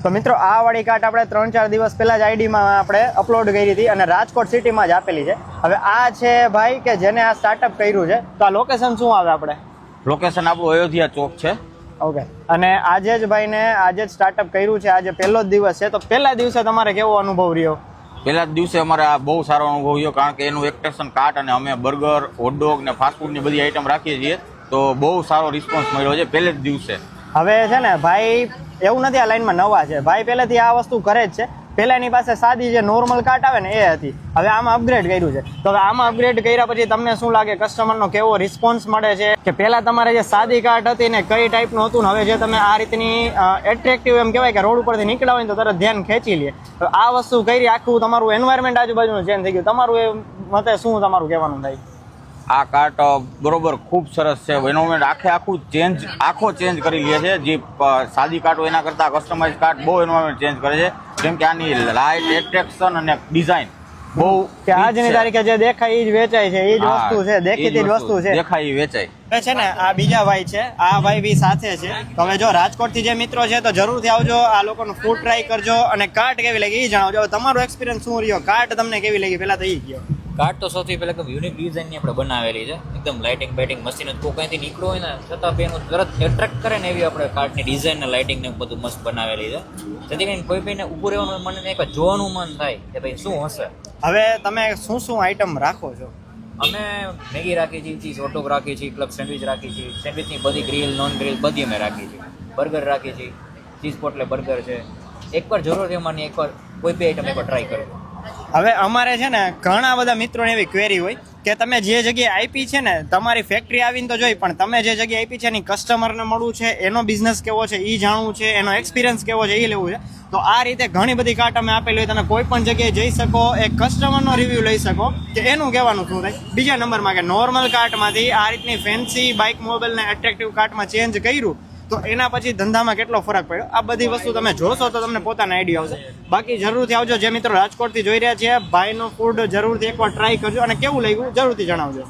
તો મિત્રો આ વાળી કાર્ટ આપણે 3-4 દિવસ પહેલા જ આઈડીમાં આપણે અપલોડ કરી હતી અને રાજકોટ સિટીમાં જ આપેલી છે. હવે આ છે ભાઈ કે જેને આ સ્ટાર્ટઅપ કર્યું છે. તો આ લોકેશન શું આવે આપણે? લોકેશન આપણું અયોધ્યા ચોક છે. ઓકે. અને આજે જ ભાઈને આજે જ સ્ટાર્ટઅપ કર્યું છે, આજે પહેલો જ દિવસ છે. તો પહેલા દિવસે તમારે કેવો અનુભવ રહ્યો? પહેલા જ દિવસે અમારે આ બહુ સારો અનુભવ રહ્યો, કારણ કે એનું એક્સટેન્શન કાર્ટ અને અમે બર્ગર, હોટડોગ ને ફાસ્ટફૂડની બધી આઈટમ રાખીએ છીએ, તો બહુ સારો રિસ્પોન્સ મળ્યો છે પહેલે જ દિવસે. હવે છે ને ભાઈ એવું નથી આ લાઈનમાં નવા છે, ભાઈ પહેલેથી આ વસ્તુ કરે જ છે. પહેલા એની પાસે સાદી જે નોર્મલ કાર્ટ આવે ને એ હતી, હવે આમાં અપગ્રેડ કર્યું છે. તો હવે આમાં અપગ્રેડ કર્યા પછી તમને શું લાગે, કસ્ટમરનો કેવો રિસ્પોન્સ મળે છે? કે પહેલા તમારે જે સાદી કાર્ટ હતી ને કઈ ટાઈપનું હતું, ને હવે જે તમે આ રીતની એટ્રેક્ટિવ એમ કહેવાય કે રોડ ઉપરથી નીકળ્યા હોય ને તો તરત ધ્યાન ખેંચી લે. તો આ વસ્તુ કરી આખું તમારું એન્વાયરમેન્ટ આજુબાજુનું ચેન્જ થઈ ગયું. તમારું એ મતે શું તમારું કહેવાનું થાય? આ કાર્ટ બરોબર ખૂબ સરસ છે. એન્વાયરમેન્ટ આખો ચેન્જ કરી લે છે. જે સાદી કાર્ટ હોય એના કરતાં કસ્ટમાઇઝ કાર્ટ બહુ એન્વાયરમેન્ટ ચેન્જ કરે છે. જેમ કે આની લાઇટ, એટ્રેક્શન અને ડિઝાઇન બહુ કે આજની તારીખે જે દેખાય એ જ વેચાય છે, એ જ વસ્તુ છે, દેખીતી જ વસ્તુ છે, દેખાય વેચાય. હવે છે ને આ બીજા ભાઈ છે, આ ભાઈ બી સાથે છે. તો હવે જો રાજકોટથી જે મિત્રો છે તો જરૂરથી આવજો, આ લોકોનું ફૂડ ટ્રાય કરજો અને કાર્ટ કેવી લાગી એ જણાવજો. હવે તમારો એક્સપિરિયન્સ શું રહ્યો, કાર્ટ તમને કેવી લાગી પહેલા તો એ કહો. કાર્ટ તો સૌથી પહેલાં એકદમ યુનિક ડિઝાઇનની આપણે બનાવેલી છે. એકદમ લાઇટિંગ બાઇટિંગ મશીન કોઈ કંઈથી નીકળ્યું હોય ને છતાં બી એનું તરત એટ્રેક્ટ કરે ને એવી આપણે કાર્ટની ડિઝાઇન ને લાઇટિંગ ને બધું મસ્ત બનાવેલી છે. જેથી કરીને કોઈ ભાઈને ઊભું રહેવાનું મને એક જોવાનું મન થાય કે ભાઈ શું હશે. હવે તમે શું આઈટમ રાખો છો? અમે મેગી રાખી છીએ, ચીઝ હોટડોગ રાખી છીએ, ક્લબ સેન્ડવિચ રાખી છીએ, સેન્ડવિચની બધી ગ્રીલ નોન ગ્રીલ બધી અમે રાખી છીએ, બર્ગર રાખી છીએ, ચીઝ પોટલે બર્ગર છે. એકવાર જરૂર એમાંની એકવાર કોઈ બી આઈટમ એકવાર ટ્રાય કરજો. હવે અમારે છે ને ઘણા બધા મિત્રોને એવી ક્વેરી હોય કે તમે જે જગ્યાએ આપી છે ને તમારી ફેક્ટરી આવીને તો જોઈ, પણ તમે જે જગ્યાએ આપી છે એની કસ્ટમરને મળવું છે, એનો બિઝનેસ કેવો છે એ જાણવું છે, એનો એક્સપિરિયન્સ કેવો છે એ લેવું છે. તો આ રીતે ઘણી બધી કાર્ટ અમે આપેલી હોય, તમે કોઈ પણ જગ્યાએ જઈ શકો, એક કસ્ટમરનો રિવ્યૂ લઈ શકો કે એનું કહેવાનું શું થાય. બીજા નંબરમાં કે નોર્મલ કાર્ટમાંથી આ રીતની ફેન્સી બાઇક મોબાઈલને એટ્રેક્ટિવ કાર્ટમાં ચેન્જ કર્યું તો એના પછી ધંધામાં કેટલો ફરક પડ્યો. આ બધી વસ્તુ તમે જોશો તો તમને પોતાનો આઈડિયા આવશે. બાકી જરૂરથી આવજો. જે મિત્રો રાજકોટથી જોઈ રહ્યા છે, ભાઈનું ફૂડ જરૂરથી એકવાર ટ્રાય કરજો અને કેવું લાગ્યું જરૂરથી જણાવજો.